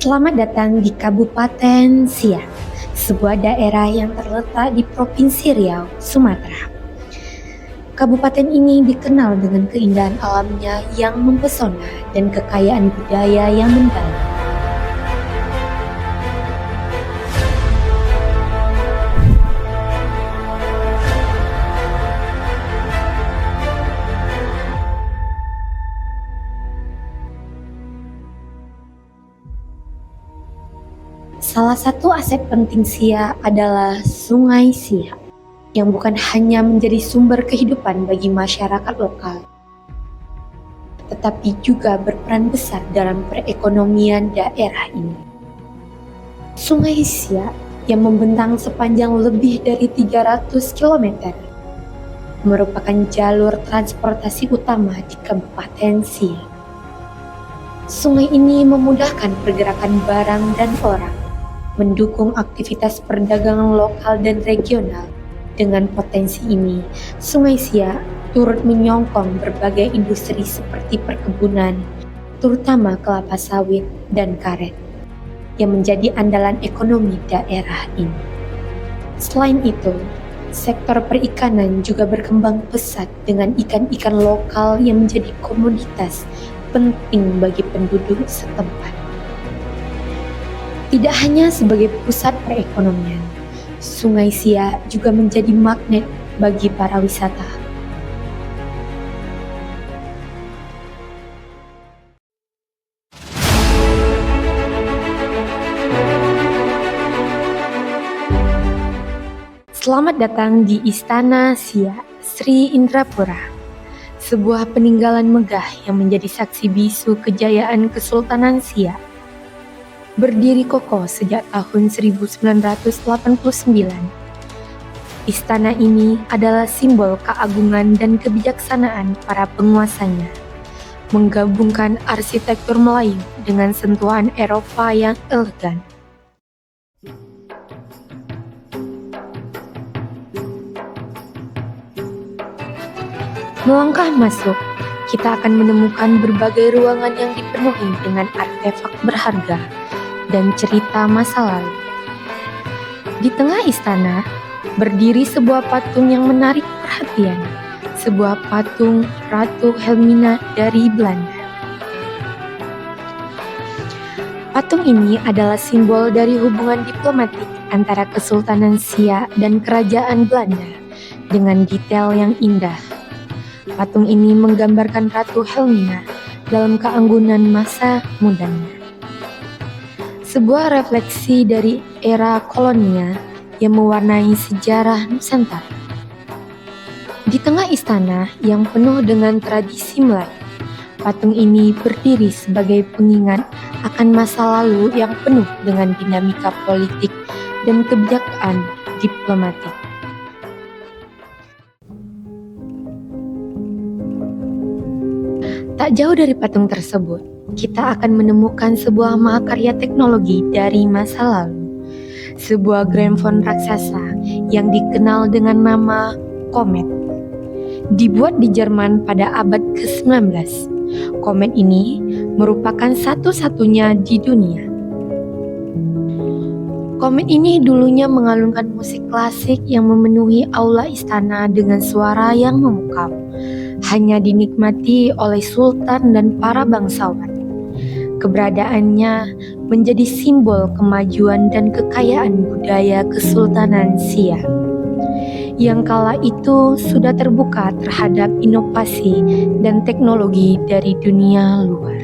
Selamat datang di Kabupaten Siak, sebuah daerah yang terletak di Provinsi Riau, Sumatera. Kabupaten ini dikenal dengan keindahan alamnya yang mempesona dan kekayaan budaya yang mendalam. Salah satu aset penting Siak adalah Sungai Siak, yang bukan hanya menjadi sumber kehidupan bagi masyarakat lokal, tetapi juga berperan besar dalam perekonomian daerah ini. Sungai Siak yang membentang sepanjang lebih dari 300 km merupakan jalur transportasi utama di Kabupaten Siak. Sungai ini memudahkan pergerakan barang dan orang, mendukung aktivitas perdagangan lokal dan regional. Dengan potensi ini, Sungai Siak turut menyokong berbagai industri seperti perkebunan, terutama kelapa sawit dan karet, yang menjadi andalan ekonomi daerah ini. Selain itu, sektor perikanan juga berkembang pesat dengan ikan-ikan lokal yang menjadi komoditas penting bagi penduduk setempat. Tidak hanya sebagai pusat perekonomian, Sungai Siak juga menjadi magnet bagi para wisata. Selamat datang di Istana Siak Sri Indrapura, sebuah peninggalan megah yang menjadi saksi bisu kejayaan Kesultanan Siak. Berdiri kokoh sejak tahun 1989, istana ini adalah simbol keagungan dan kebijaksanaan para penguasanya, menggabungkan arsitektur Melayu dengan sentuhan Eropa yang elegan. Melangkah masuk, kita akan menemukan berbagai ruangan yang dipenuhi dengan artefak berharga dan cerita masa lalu. Di tengah istana, berdiri sebuah patung yang menarik perhatian, sebuah patung Ratu Helmina dari Belanda. Patung ini adalah simbol dari hubungan diplomatik antara Kesultanan Siak dan Kerajaan Belanda dengan detail yang indah. Patung ini menggambarkan Ratu Helmina dalam keanggunan masa mudanya, sebuah refleksi dari era kolonial yang mewarnai sejarah Nusantara. Di tengah istana yang penuh dengan tradisi Melayu, patung ini berdiri sebagai pengingat akan masa lalu yang penuh dengan dinamika politik dan kebijakan diplomatik. Tak jauh dari patung tersebut, kita akan menemukan sebuah mahakarya teknologi dari masa lalu, sebuah gramofon raksasa yang dikenal dengan nama Komet. Dibuat di Jerman pada abad ke-19, Komet ini merupakan satu-satunya di dunia. Komet ini dulunya mengalunkan musik klasik yang memenuhi aula istana dengan suara yang memukau, hanya dinikmati oleh sultan dan para bangsawan. Keberadaannya menjadi simbol kemajuan dan kekayaan budaya Kesultanan Siak, yang kala itu sudah terbuka terhadap inovasi dan teknologi dari dunia luar.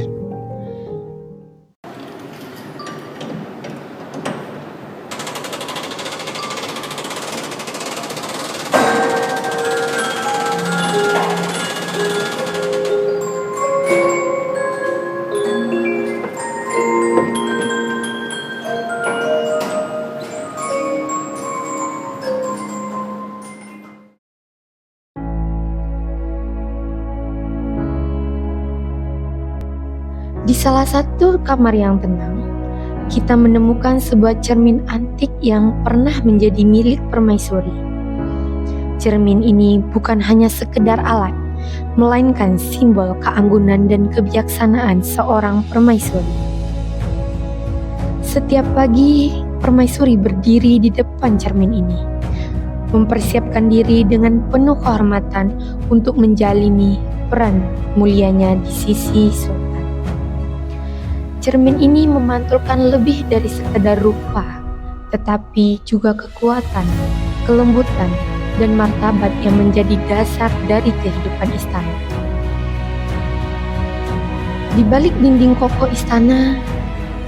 Di salah satu kamar yang tenang, kita menemukan sebuah cermin antik yang pernah menjadi milik permaisuri. Cermin ini bukan hanya sekedar alat, melainkan simbol keanggunan dan kebijaksanaan seorang permaisuri. Setiap pagi, permaisuri berdiri di depan cermin ini, mempersiapkan diri dengan penuh kehormatan untuk menjalani peran mulianya di sisi sultan. Cermin ini memantulkan lebih dari sekedar rupa, tetapi juga kekuatan, kelembutan, dan martabat yang menjadi dasar dari kehidupan istana. Di balik dinding kokoh istana,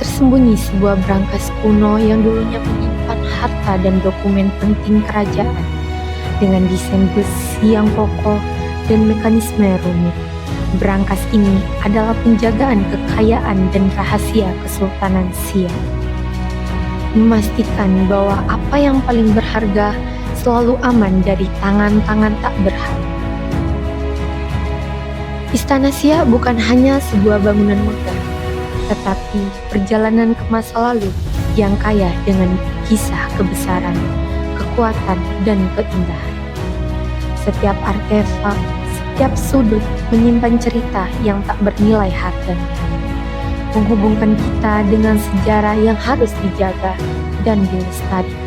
tersembunyi sebuah brankas kuno yang dulunya menyimpan harta dan dokumen penting kerajaan dengan desain besi yang kokoh dan mekanisme rumit. Brankas ini adalah penjagaan kekayaan dan rahasia Kesultanan Siak, memastikan bahwa apa yang paling berharga selalu aman dari tangan-tangan tak berhak. Istana Siak bukan hanya sebuah bangunan megah, tetapi perjalanan ke masa lalu yang kaya dengan kisah kebesaran, kekuatan, dan keindahan. Setiap artefak, setiap sudut menyimpan cerita yang tak bernilai harganya, menghubungkan kita dengan sejarah yang harus dijaga dan dilestarikan.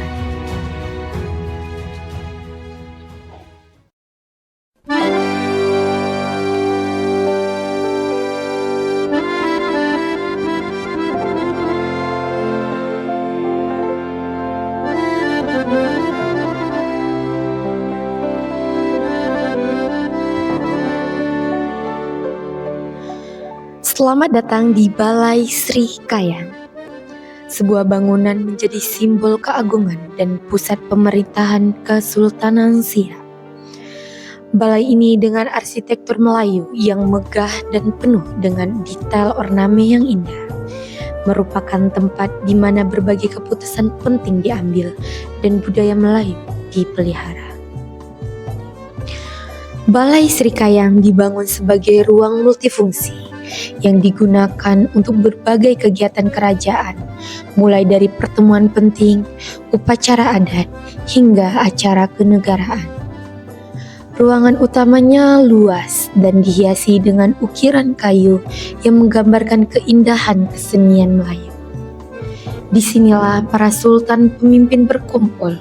Selamat datang di Balai Sri Kayang. Sebuah bangunan menjadi simbol keagungan dan pusat pemerintahan Kesultanan Siak. Balai ini dengan arsitektur Melayu yang megah dan penuh dengan detail ornamen yang indah, merupakan tempat di mana berbagai keputusan penting diambil dan budaya Melayu dipelihara. Balai Sri Kayang dibangun sebagai ruang multifungsi yang digunakan untuk berbagai kegiatan kerajaan, mulai dari pertemuan penting, upacara adat, hingga acara kenegaraan. Ruangan utamanya luas dan dihiasi dengan ukiran kayu yang menggambarkan keindahan kesenian Melayu. Disinilah para sultan pemimpin berkumpul,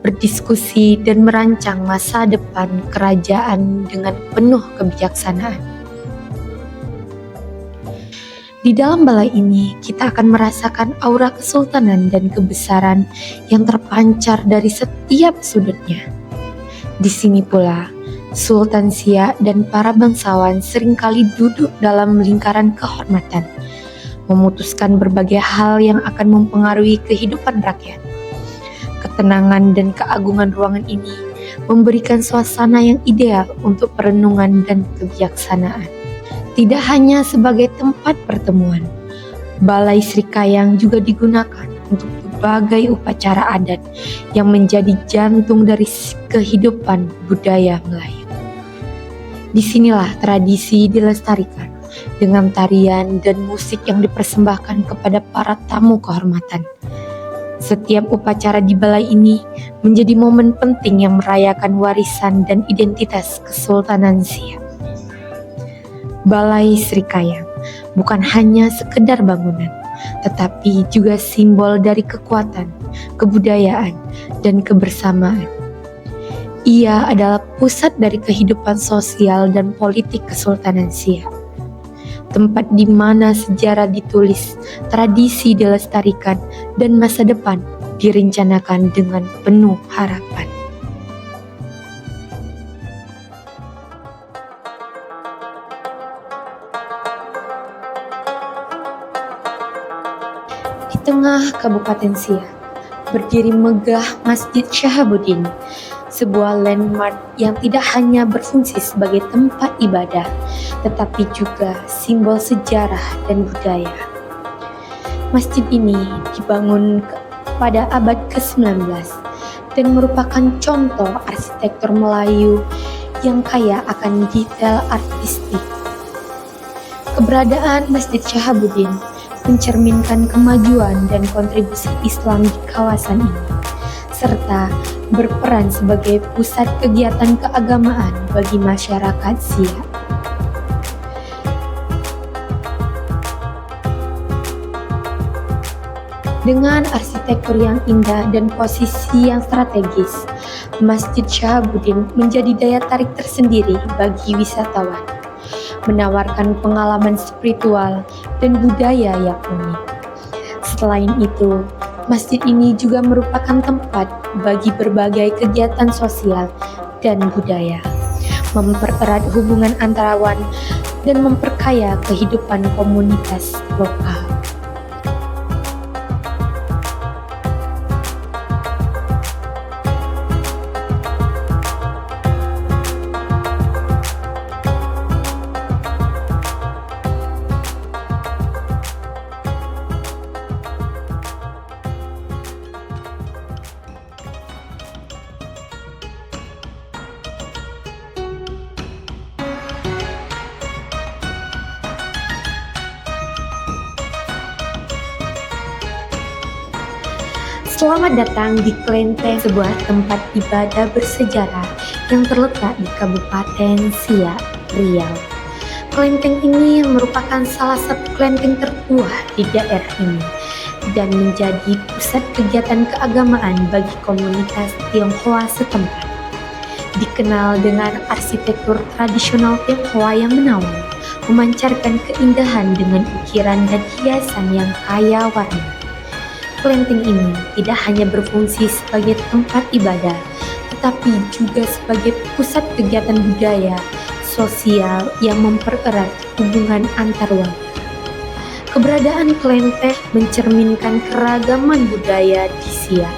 berdiskusi dan merancang masa depan kerajaan dengan penuh kebijaksanaan. Di dalam balai ini, kita akan merasakan aura kesultanan dan kebesaran yang terpancar dari setiap sudutnya. Di sini pula, Sultan Siak dan para bangsawan seringkali duduk dalam lingkaran kehormatan, memutuskan berbagai hal yang akan mempengaruhi kehidupan rakyat. Ketenangan dan keagungan ruangan ini memberikan suasana yang ideal untuk perenungan dan kebijaksanaan. Tidak hanya sebagai tempat pertemuan, Balai Sri Kayang juga digunakan untuk berbagai upacara adat yang menjadi jantung dari kehidupan budaya Melayu. Disinilah tradisi dilestarikan dengan tarian dan musik yang dipersembahkan kepada para tamu kehormatan. Setiap upacara di balai ini menjadi momen penting yang merayakan warisan dan identitas Kesultanan Siak. Balai Sri Kayang bukan hanya sekedar bangunan, tetapi juga simbol dari kekuatan, kebudayaan, dan kebersamaan. Ia adalah pusat dari kehidupan sosial dan politik Kesultanan Siak, tempat di mana sejarah ditulis, tradisi dilestarikan, dan masa depan direncanakan dengan penuh harapan. Di tengah Kabupaten Siak, berdiri megah Masjid Syahabuddin, sebuah landmark yang tidak hanya berfungsi sebagai tempat ibadah, tetapi juga simbol sejarah dan budaya. Masjid ini dibangun pada abad ke-19 dan merupakan contoh arsitektur Melayu yang kaya akan detail artistik. Keberadaan Masjid Syahabuddin mencerminkan kemajuan dan kontribusi Islam di kawasan ini, serta berperan sebagai pusat kegiatan keagamaan bagi masyarakat Siak. Dengan arsitektur yang indah dan posisi yang strategis, Masjid Syahabuddin menjadi daya tarik tersendiri bagi wisatawan, menawarkan pengalaman spiritual dan budaya yang unik. Selain itu, masjid ini juga merupakan tempat bagi berbagai kegiatan sosial dan budaya, mempererat hubungan antarawan dan memperkaya kehidupan komunitas lokal. Selamat datang di Klenteng, sebuah tempat ibadah bersejarah yang terletak di Kabupaten Siak, Riau. Klenteng ini merupakan salah satu klenteng tertua di daerah ini dan menjadi pusat kegiatan keagamaan bagi komunitas Tionghoa setempat. Dikenal dengan arsitektur tradisional Tionghoa yang menawan, memancarkan keindahan dengan ukiran dan hiasan yang kaya warna. Klenteng ini tidak hanya berfungsi sebagai tempat ibadah, tetapi juga sebagai pusat kegiatan budaya, sosial yang mempererat hubungan antar warga. Keberadaan klenteng mencerminkan keragaman budaya di Siak,